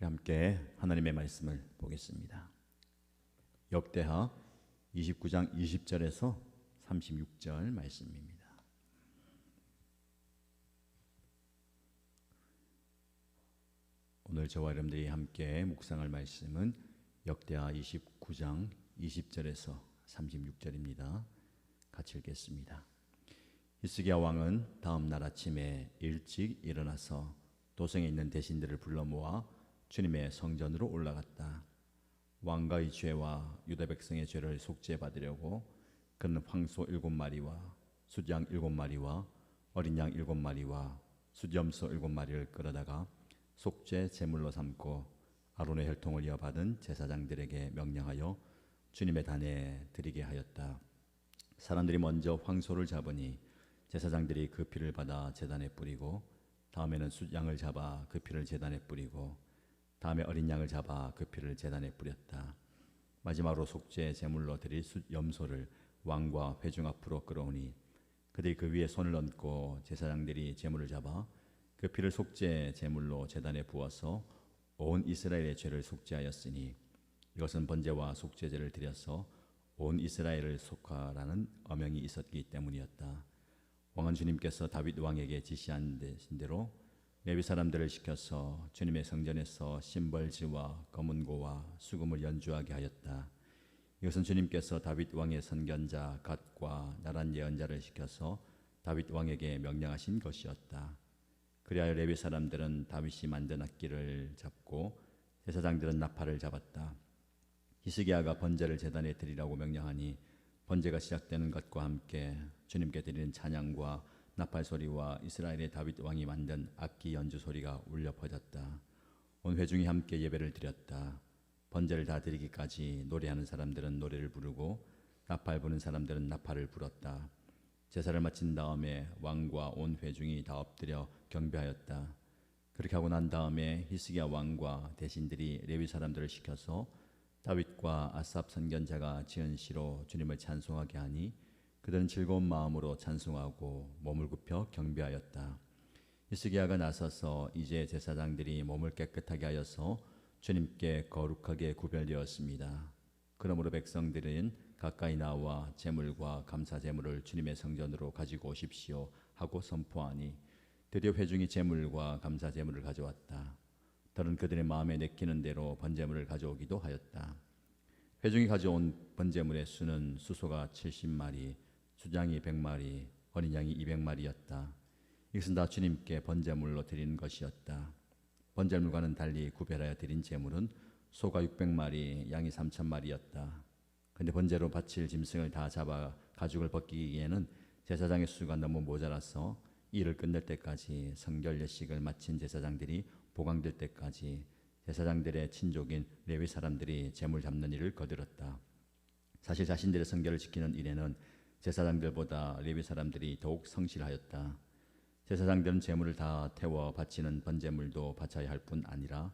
함께 하나님의 말씀을 보겠습니다. 역대하 29장 20절에서 36절 말씀입니다. 오늘 저와 여러분들이 함께 묵상할 말씀은 역대하 29장 20절에서 36절입니다. 같이 읽겠습니다. 히스기야 왕은 다음 날 아침에 일찍 일어나서 도성에 있는 대신들을 불러 모아 주님의 성전으로 올라갔다. 왕가의 죄와 유다 백성의 죄를 속죄 받으려고 그는 황소 7마리와 숫양 7마리와 어린 양 7마리와 숫염소 7마리를 끌어다가 속죄 제물로 삼고 아론의 혈통을 이어받은 제사장들에게 명령하여 주님의 단에 드리게 하였다. 사람들이 먼저 황소를 잡으니 제사장들이 그 피를 받아 제단에 뿌리고 다음에는 숫양을 잡아 그 피를 제단에 뿌리고 다음에 어린 양을 잡아 그 피를 제단에 뿌렸다. 마지막으로 속죄 제물로 드릴 숫염소를 왕과 회중 앞으로 끌어오니 그들이 그 위에 손을 얹고 제사장들이 제물을 잡아 그 피를 속죄 제물로 제단에 부어서 온 이스라엘의 죄를 속죄하였으니 이것은 번제와 속죄제를 드려서 온 이스라엘을 속하라는 어명이 있었기 때문이었다. 왕은 주님께서 다윗 왕에게 지시한 대로 레위 사람들을 시켜서 주님의 성전에서 심벌지와 검은고와 수금을 연주하게 하였다. 이것은 주님께서 다윗 왕의 선견자 갓과 나란 예언자를 시켜서 다윗 왕에게 명령하신 것이었다. 그리하여 레위 사람들은 다윗이 만든 악기를 잡고 제사장들은 나팔을 잡았다. 히스기야가 번제를 제단에 드리라고 명령하니 번제가 시작되는 것과 함께 주님께 드리는 찬양과 나팔 소리와 이스라엘의 다윗 왕이 만든 악기 연주 소리가 울려 퍼졌다. 온 회중이 함께 예배를 드렸다. 번제를 다 드리기까지 노래하는 사람들은 노래를 부르고 나팔 부는 사람들은 나팔을 불었다. 제사를 마친 다음에 왕과 온 회중이 다 엎드려 경배하였다. 그렇게 하고 난 다음에 히스기야 왕과 대신들이 레위 사람들을 시켜서 다윗과 아삽 선견자가 지은 시로 주님을 찬송하게 하니 그들은 즐거운 마음으로 찬송하고 몸을 굽혀 경배하였다. 히스기야가 나서서 이제 제사장들이 몸을 깨끗하게 하여서 주님께 거룩하게 구별되었습니다. 그러므로 백성들은 가까이 나와 제물과 감사 제물을 주님의 성전으로 가지고 오십시오 하고 선포하니 드디어 회중이 제물과 감사 제물을 가져왔다. 더는 그들의 마음에 내키는 대로 번제물을 가져오기도 하였다. 회중이 가져온 번제물의 수는 수소가 70마리, 숫양이 100마리, 어린 양이 200마리였다. 이것은 다 주님께 번제물로 드리는 것이었다. 번제물과는 달리 구별하여 드린 제물은 소가 600마리, 양이 3000마리였다. 그런데 번제로 바칠 짐승을 다 잡아 가죽을 벗기기에는 제사장의 수가 너무 모자라서 일을 끝낼 때까지 성결 예식을 마친 제사장들이 보강될 때까지 제사장들의 친족인 레위 사람들이 제물 잡는 일을 거들었다. 사실 자신들의 성결을 지키는 일에는 제사장들보다 레위 사람들이 더욱 성실하였다. 제사장들은 제물을 다 태워 바치는 번제물도 바쳐야 할 뿐 아니라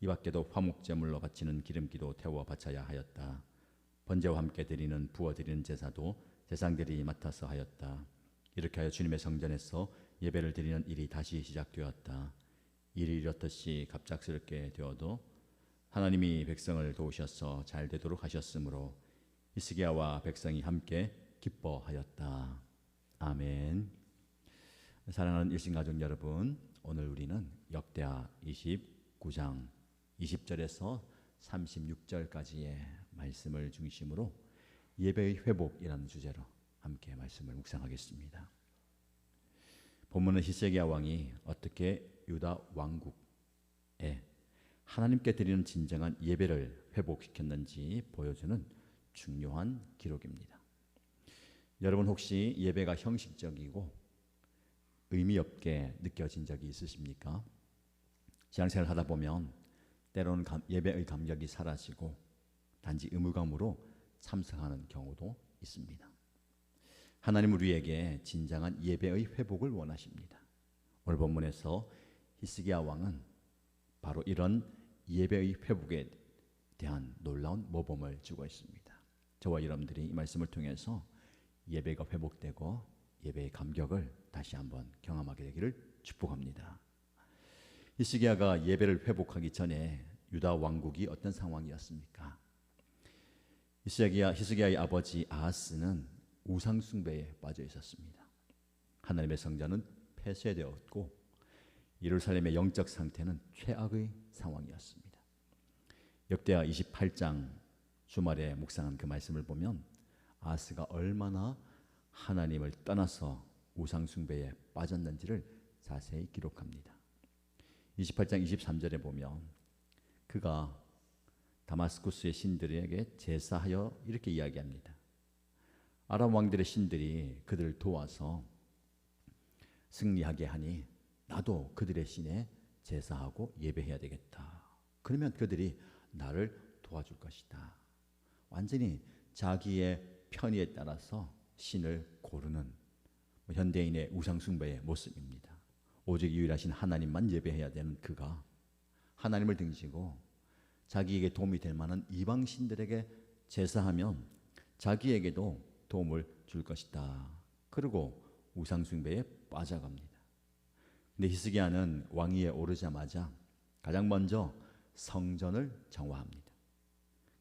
이 밖에도 화목제물로 바치는 기름기도 태워 바쳐야 하였다. 번제와 함께 드리는 부어드리는 제사도 제사장들이 맡아서 하였다. 이렇게 하여 주님의 성전에서 예배를 드리는 일이 다시 시작되었다. 일이 이렇듯이 갑작스럽게 되어도 하나님이 백성을 도우셔서 잘 되도록 하셨으므로 히스기야와 백성이 함께 기뻐하였다. 아멘. 사랑하는 일신가족 여러분, 오늘 우리는 역대하 29장 20절에서 36절까지의 말씀을 중심으로 예배의 회복이라는 주제로 함께 말씀을 묵상하겠습니다. 본문은 히스기야 왕이 어떻게 유다 왕국에 하나님께 드리는 진정한 예배를 회복시켰는지 보여주는 중요한 기록입니다. 여러분 혹시 예배가 형식적이고 의미 없게 느껴진 적이 있으십니까? 신앙생활을 하다 보면 때로는 예배의 감격이 사라지고 단지 의무감으로 참석하는 경우도 있습니다. 하나님은 우리에게 진정한 예배의 회복을 원하십니다. 오늘 본문에서 히스기야 왕은 바로 이런 예배의 회복에 대한 놀라운 모범을 주고 있습니다. 저와 여러분들이 이 말씀을 통해서 예배가 회복되고 예배의 감격을 다시 한번 경험하게 되기를 축복합니다. 히스기야가 예배를 회복하기 전에 유다 왕국이 어떤 상황이었습니까? 히스기야의 아버지 아하스는 우상 숭배에 빠져 있었습니다. 하나님의 성전은 폐쇄되었고 예루살렘의 영적 상태는 최악의 상황이었습니다. 역대하 28장 주말에 묵상한 그 말씀을 보면 아하스가 얼마나 하나님을 떠나서 우상 숭배에 빠졌는지를 자세히 기록합니다. 28장 23절에 보면 그가 다마스쿠스의 신들에게 제사하여 이렇게 이야기합니다. 아람 왕들의 신들이 그들을 도와서 승리하게 하니 나도 그들의 신에 제사하고 예배해야 되겠다. 그러면 그들이 나를 도와줄 것이다. 완전히 자기의 편의에 따라서 신을 고르는 현대인의 우상숭배의 모습입니다. 오직 유일하신 하나님만 예배해야 되는 그가 하나님을 등지고 자기에게 도움이 될 만한 이방 신들에게 제사하면 자기에게도 도움을 줄 것이다. 그리고 우상숭배에 빠져갑니다. 근데 히스기야는 왕위에 오르자마자 가장 먼저 성전을 정화합니다.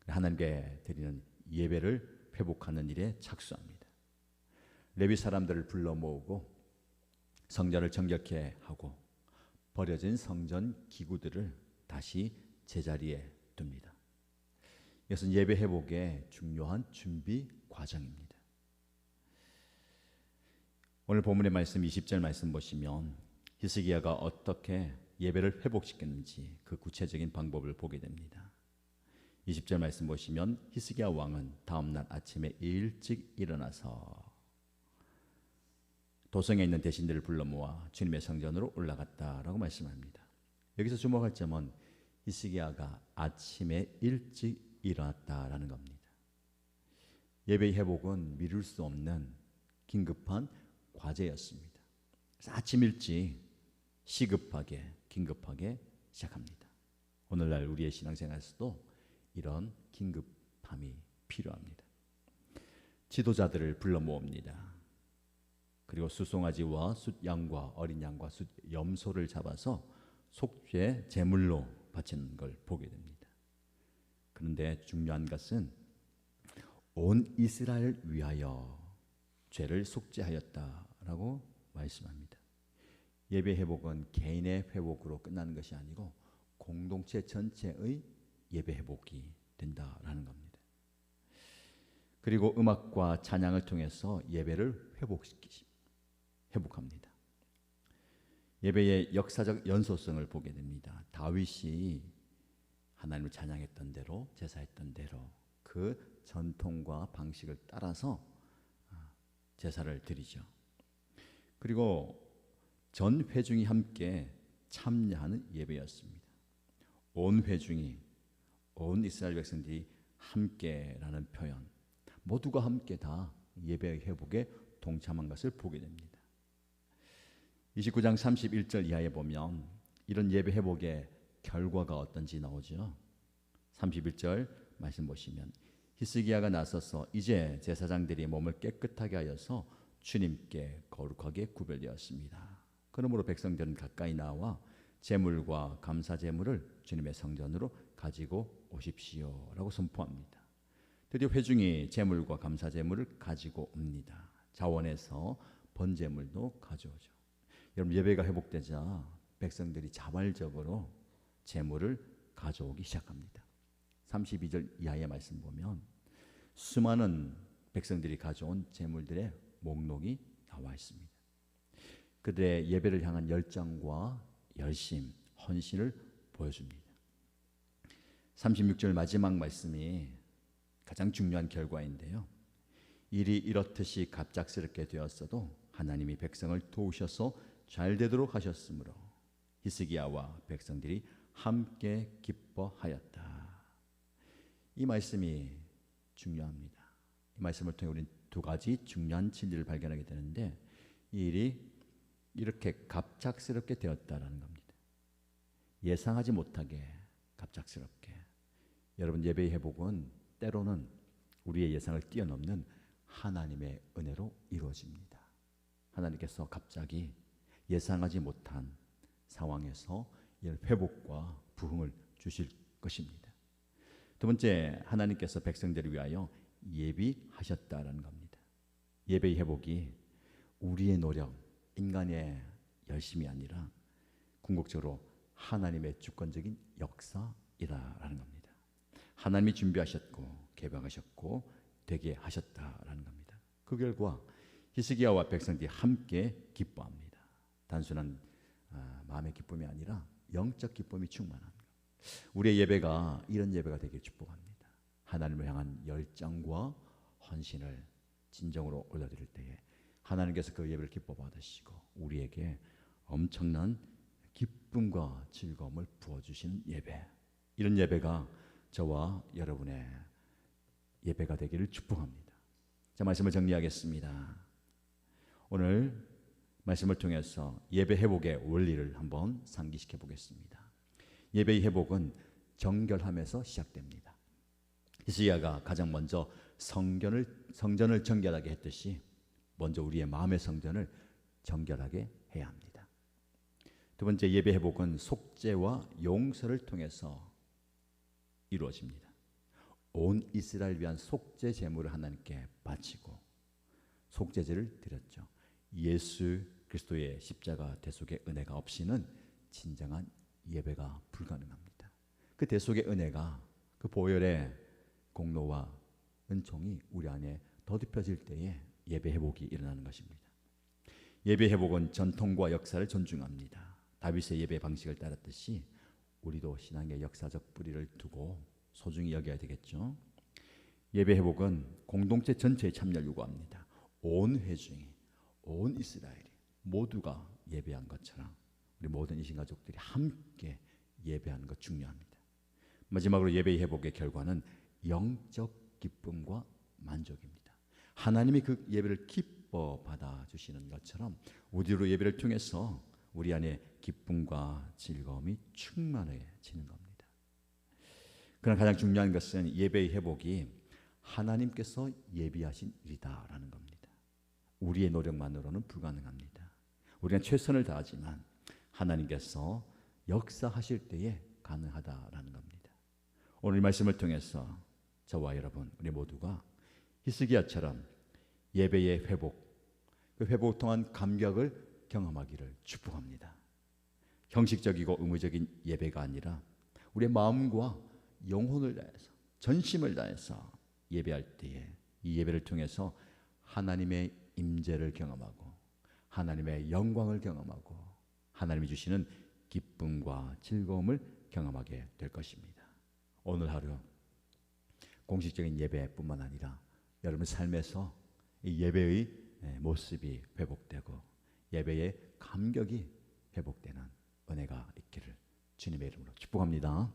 하나님께 드리는 예배를 회복하는 일에 착수합니다. 레위 사람들을 불러 모으고 성전을 정결케 하고 버려진 성전 기구들을 다시 제자리에 둡니다. 이것은 예배 회복의 중요한 준비 과정입니다. 오늘 본문의 말씀 20절 말씀 보시면 히스기야가 어떻게 예배를 회복시켰는지 그 구체적인 방법을 보게 됩니다. 20절 말씀 보시면 히스기야 왕은 다음날 아침에 일찍 일어나서 도성에 있는 대신들을 불러 모아 주님의 성전으로 올라갔다라고 말씀합니다. 여기서 주목할 점은 히스기야가 아침에 일찍 일어났다라는 겁니다. 예배 회복은 미룰 수 없는 긴급한 과제였습니다. 그래서 아침 일찍 시급하게 긴급하게 시작합니다. 오늘날 우리의 신앙생활에서도 이런 긴급함이 필요합니다. 지도자들을 불러 모읍니다. 그리고 숫송아지와 숫양과 어린 양과 숫염소를 잡아서 속죄 제물로 바치는 걸 보게 됩니다. 그런데 중요한 것은 온 이스라엘 위하여 죄를 속죄하였다라고 말씀합니다. 예배 회복은 개인의 회복으로 끝나는 것이 아니고 공동체 전체의 예배 회복이 된다라는 겁니다. 그리고 음악과 찬양을 통해서 예배를 회복합니다. 예배의 역사적 연소성을 보게 됩니다. 다윗이 하나님을 찬양했던 대로 제사했던 대로 그 전통과 방식을 따라서 제사를 드리죠. 그리고 전 회중이 함께 참여하는 예배였습니다. 온 회중이 온 이스라엘 백성들이 함께라는 표현, 모두가 함께 다 예배 회복에 동참한 것을 보게 됩니다. 29장 31절 이하에 보면 이런 예배 회복의 결과가 어떤지 나오죠. 31절 말씀 보시면 히스기야가 나서서 이제 제사장들이 몸을 깨끗하게 하여서 주님께 거룩하게 구별되었습니다. 그러므로 백성들은 가까이 나와 제물과 감사 제물을 주님의 성전으로 가지고 오십시오 라고 선포합니다. 드디어 회중이 제물과 감사 제물을 가지고 옵니다. 자원에서 번제물도 가져오죠. 여러분, 예배가 회복되자 백성들이 자발적으로 제물을 가져오기 시작합니다. 32절 이하의 말씀 보면 수많은 백성들이 가져온 제물들의 목록이 나와 있습니다. 그들의 예배를 향한 열정과 열심, 헌신을 보여줍니다. 36절 마지막 말씀이 가장 중요한 결과인데요. 일이 이렇듯이 갑작스럽게 되었어도 하나님이 백성을 도우셔서 잘 되도록 하셨으므로 히스기야와 백성들이 함께 기뻐하였다. 이 말씀이 중요합니다. 이 말씀을 통해 우리는 두 가지 중요한 진리를 발견하게 되는데 이 일이 이렇게 갑작스럽게 되었다라는 겁니다. 예상하지 못하게 갑작스럽게. 여러분, 예배의 회복은 때로는 우리의 예상을 뛰어넘는 하나님의 은혜로 이루어집니다. 하나님께서 갑자기 예상하지 못한 상황에서 회복과 부흥을 주실 것입니다. 두 번째, 하나님께서 백성들을 위하여 예비하셨다라는 겁니다. 예배의 회복이 우리의 노력, 인간의 열심이 아니라 궁극적으로 하나님의 주권적인 역사이다라는 겁니다. 하나님이 준비하셨고 개방하셨고 되게 하셨다라는 겁니다. 그 결과 히스기야와 백성들이 함께 기뻐합니다. 단순한 마음의 기쁨이 아니라 영적 기쁨이 충만합니다. 우리의 예배가 이런 예배가 되길 축복합니다. 하나님을 향한 열정과 헌신을 진정으로 올려드릴 때에 하나님께서 그 예배를 기뻐 받으시고 우리에게 엄청난 기쁨과 즐거움을 부어주시는 예배, 이런 예배가 저와 여러분의 예배가 되기를 축복합니다. 자, 말씀을 정리하겠습니다. 오늘 말씀을 통해서 예배 회복의 원리를 한번 상기시켜 보겠습니다. 예배의 회복은 정결함에서 시작됩니다. 히스기야가 가장 먼저 성전을 정결하게 했듯이 먼저 우리의 마음의 성전을 정결하게 해야 합니다. 두 번째, 예배 회복은 속죄와 용서를 통해서 이루어집니다. 온 이스라엘 위한 속죄 제물을 하나님께 바치고 속죄제를 드렸죠. 예수 그리스도의 십자가 대속의 은혜가 없이는 진정한 예배가 불가능합니다. 그 대속의 은혜가, 그 보혈의 공로와 은총이 우리 안에 더딥혀질 때에 예배 회복이 일어나는 것입니다. 예배 회복은 전통과 역사를 존중합니다. 다윗의 예배 방식을 따랐듯이 우리도 신앙의 역사적 뿌리를 두고 소중히 여겨야 되겠죠. 예배 회복은 공동체 전체의 참여를 요구합니다. 온 회중이, 온 이스라엘이 모두가 예배한 것처럼 우리 모든 이신가족들이 함께 예배하는 것 중요합니다. 마지막으로 예배의 회복의 결과는 영적 기쁨과 만족입니다. 하나님이 그 예배를 기뻐 받아주시는 것처럼 우리로 예배를 통해서 우리 안에 기쁨과 즐거움이 충만해지는 겁니다. 그러나 가장 중요한 것은 예배의 회복이 하나님께서 예비하신 일이다라는 겁니다. 우리의 노력만으로는 불가능합니다. 우리는 최선을 다하지만 하나님께서 역사하실 때에 가능하다라는 겁니다. 오늘 말씀을 통해서 저와 여러분, 우리 모두가 히스기야처럼 예배의 회복, 그 회복을 통한 감격을 경험하기를 축복합니다. 형식적이고 의무적인 예배가 아니라 우리의 마음과 영혼을 다해서, 전심을 다해서 예배할 때에 이 예배를 통해서 하나님의 임재를 경험하고 하나님의 영광을 경험하고 하나님이 주시는 기쁨과 즐거움을 경험하게 될 것입니다. 오늘 하루 공식적인 예배뿐만 아니라 여러분 삶에서 이 예배의 모습이 회복되고 예배의 감격이 회복되는 은혜가 있기를 주님의 이름으로 축복합니다.